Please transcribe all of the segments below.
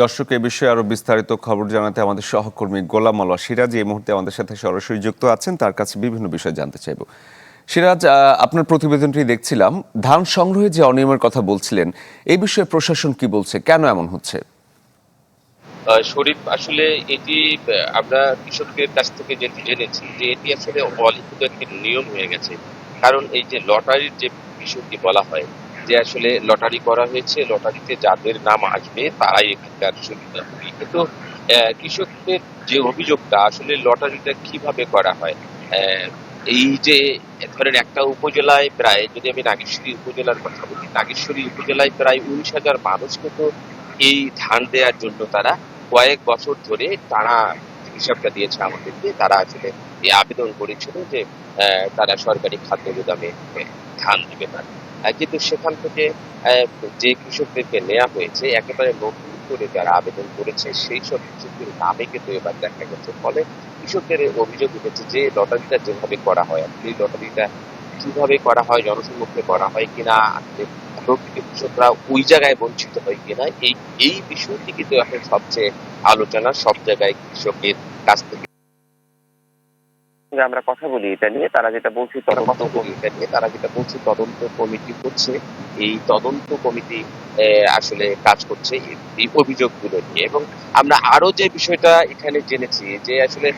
দর্শক, এ বিষয়ে আরো বিস্তারিত খবর জানাতে আমাদের সহকর্মী গোলাম মাওলা সিরাজ এই মুহূর্তে আমাদের সাথে সরাসরি যুক্ত আছেন। তার কাছে বিভিন্ন বিষয় জানতে চাইব। সিরাজ, আপনার প্রতিবেদনটি দেখছিলাম, ধান সংগ্রহে যে অনিয়মের কথা বলছিলেন, এই বিষয়ে প্রশাসন কি বলছে, কেন এমন হচ্ছে? শরীফ, আসলে এটি আমরা কৃষকদের কাছ থেকে যেটি জেনেছি যে এটি আসলে অলিখিত একটি নিয়ম হয়ে গেছে। কারণ এই যে লটারির যে বিষয়টি বলা হয় যে আসলে লটারি করা হয়েছে, লটারিতে যাদের নাম আসবে তারাই এখানকার সুবিধা পাবে। কিন্তু কৃষকদের যে অভিযোগটা, আসলে লটারিটা কিভাবে করা হয়, আহ, এই যে ধরেন একটা উপজেলায় প্রায়, যদি আমি নাগেশ্বরী উপজেলার কথা বলি, নাগেশ্বরী উপজেলায় প্রায় 19,000 মানুষ কিন্তু এই ধান দেওয়ার জন্য তারা কয়েক বছর ধরে তারা হিসাবটা দিয়েছে আমাদেরকে, তারা আসলে এই আবেদন করেছিল যে তারা সরকারি খাদ্য গুদামে ধান দিবে না। কিন্তু সেখান থেকে আহ, যে কৃষকদেরকে নেওয়া হয়েছে, একেবারে নতুন করে যারা আবেদন করেছে সেই সব কৃষকদের নামে কিন্তু এবার দেখা গেছে। ফলে কৃষকদের অভিযোগ উঠেছে যে লটারিটা যেভাবে করা হয়, আসলে এই লটারিটা কিভাবে করা হয়, জনসম্মুখে করা হয় কিনা, আসলে প্রকৃত কৃষকরা ওই জায়গায় বঞ্চিত হয় কিনা, এই বিষয়টি কিন্তু এখন সবচেয়ে আলোচনা সব জায়গায় কৃষকের কাছ থেকে। আমরা কথা বলি এটা নিয়ে, তারা যেটা বলছে তদন্ত কমিটি হচ্ছে, এই তদন্ত কমিটি আসলে কাজ করছে এই অভিযোগগুলো নিয়ে। এবং আমরা আরো যে বিষয়টা এখানে জেনেছি যে আসলে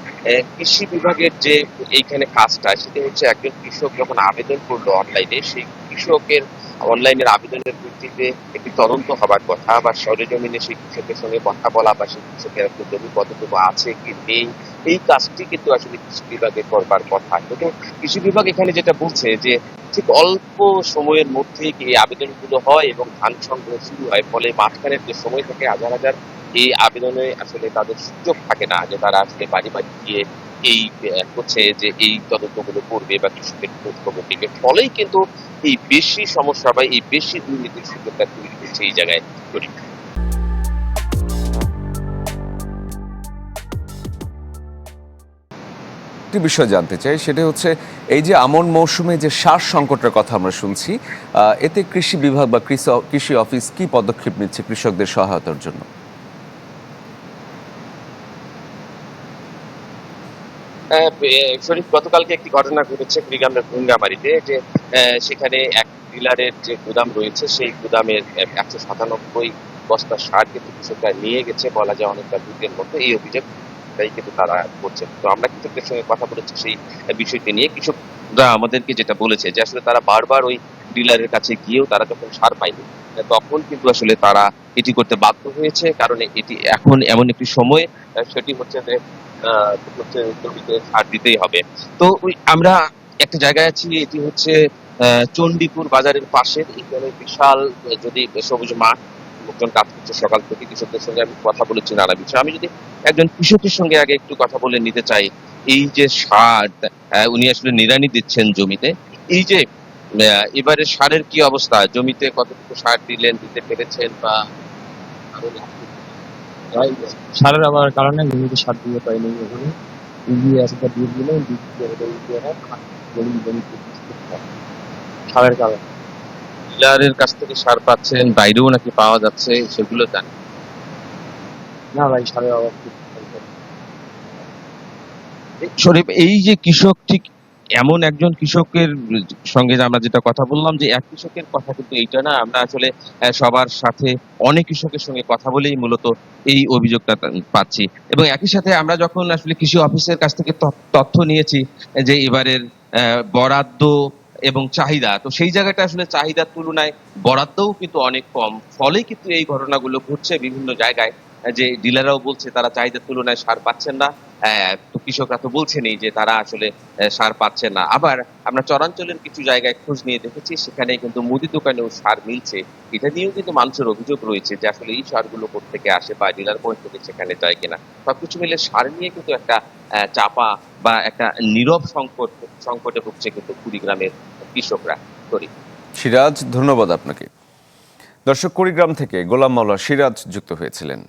কৃষি বিভাগের যে এইখানে কাজটা, সেটা হচ্ছে একজন কৃষক যখন আবেদন করলো অনলাইনে, সেই কৃষকের অনলাইনের আবেদনের ভিত্তিতে একটি তদন্ত হবার কথা, বা সরেজমিনে সেই কৃষকের সঙ্গে কথা বলা, বা সেই কৃষকের একটা জমি কতটুকু আছে কি নেই, এই কাজটি কিন্তু আসলে কৃষি বিভাগে করবার কথা। কিন্তু কৃষি বিভাগ এখানে যেটা বলছে যে ঠিক অল্প সময়ের মধ্যেই এই আবেদনগুলো হয় এবং ধান সংগ্রহ শুরু হয়, ফলে মাঝখানের যে সময় থেকে হাজার হাজার এই আবেদনে আসলে তাদের সুযোগ থাকে না যে তারা আসলে বাড়ি বাড়ি গিয়ে এই হচ্ছে যে এই তদন্তগুলো করবে বা কৃষকের খোঁজ খবর নেবে। ফলেই কিন্তু এই বেশি সমস্যা বা এই বেশি দুর্নীতির সুযোগটা তৈরি হচ্ছে এই জায়গায়। একটি বিষয় জানতে চাই, সেটা হচ্ছে এই যে আমন মৌসুমে যে সার সংকটের কথা আমরা শুনছি, এতে কৃষি বিভাগ বা কৃষি অফিস কি পদক্ষেপ নিচ্ছে কৃষকদের সহায়তার জন্য? শরীফ, গতকালকে একটি ঘটনা ঘটেছে কুড়িগ্রামের ভুঙ্গামারীতে, যে সেখানে এক ডিলারের যে গুদাম রয়েছে, সেই গুদামের 197 বস্তা সার কিন্তু কৃষকরা নিয়ে গেছে, বলা যায় অনেকটা দুধের মতো। এই অভিযোগটাই কিন্তু তারা করছে। তো আমরা কৃষকদের সঙ্গে কথা বলেছি সেই বিষয়টি নিয়ে। কৃষকরা আমাদেরকে যেটা বলেছে যে আসলে তারা বারবার ওই ডিলারের কাছে গিয়েও তারা যখন সার পায়নি, তখন কিন্তু আসলে তারা এটি করতে বাধ্য হয়েছে, কারণ এটি এখন এমন একটি সময়, সেটি হচ্ছে যে হচ্ছে জমিতে সার দিতেই হবে। তো আমরা একটা জায়গায় আছি, এটি হচ্ছে চণ্ডীপুর বাজারের পাশে। এখানে বিশাল যদি সবুজ মাঠ, লোকজন কাজ করছে সকাল থেকে। কৃষকদের সঙ্গে আমি কথা বলেছি নানা বিষয়ে। আমি যদি একজন কৃষকের সঙ্গে আগে একটু কথা বলে নিতে চাই, এই যে সার উনি আসলে নিড়ানি দিচ্ছেন জমিতে, এই যে এবারে সারের কি অবস্থা, জমিতে কতটুকু সার দিতে পেরেছেন, বা আরো তাই সারের অভাবের কারণে জমিতে সার দিতে পারিনি। এখানে ইউরিয়া অ্যাসিডটা দিয়ে দিলেও জমিতে সারের কারণে। ডিলারের কাছ থেকে সার পাচ্ছেন, বাইরেও নাকি পাওয়া যাচ্ছে, সেগুলো জানি। না ভাই, সারের অভাব খুব। শরীফ, এই যে কৃষক, ঠিক এমন একজন কৃষকের সঙ্গে আমরা যেটা কথা বললাম, যে এক কৃষকের কথা কিন্তু এইটা না, আমরা আসলে সবার সাথে অনেক কৃষকের সঙ্গে কথা বলেই মূলত এই অভিযোগটা পাচ্ছি। এবং একই সাথে আমরা যখন আসলে কৃষি অফিসের কাছ থেকে তথ্য নিয়েছি যে এবারের বরাদ্দ এবং চাহিদা, তো সেই জায়গাটা আসলে চাহিদার তুলনায় বরাদ্দও কিন্তু অনেক কম। ফলে কিন্তু এই ঘটনাগুলো ঘটছে বিভিন্ন জায়গায়, যে ডিলাররাও বলছে তারা চাহিদার তুলনায় সার পাচ্ছেন না। তো কৃষকরা তো বলছেনই যে তারা আসলে সার পাচ্ছে না। আবার আমরা চরাঞ্চলের কিছু জায়গায় খোঁজ নিয়ে দেখেছি, সেখানে কিন্তু মুদি দোকানেও সার মিলছে। এটা নিয়েও কিন্তু মানুষের অভিযোগ রয়েছে যে আসলে এই সারগুলো কোত্থেকে আসে, বা ডিলার পয়েন্ট থেকে সেখানে যায় কিনা। সবকিছু মিলে সার নিয়ে কিন্তু একটা চাপা বা একটা নীরব সংকটে ভুগছে কিন্তু কুড়িগ্রামের কৃষকরা। সরি। সিরাজ, ধন্যবাদ আপনাকে। দর্শক, কুড়িগ্রাম থেকে গোলাম মাওলা সিরাজ যুক্ত হয়েছিলেন।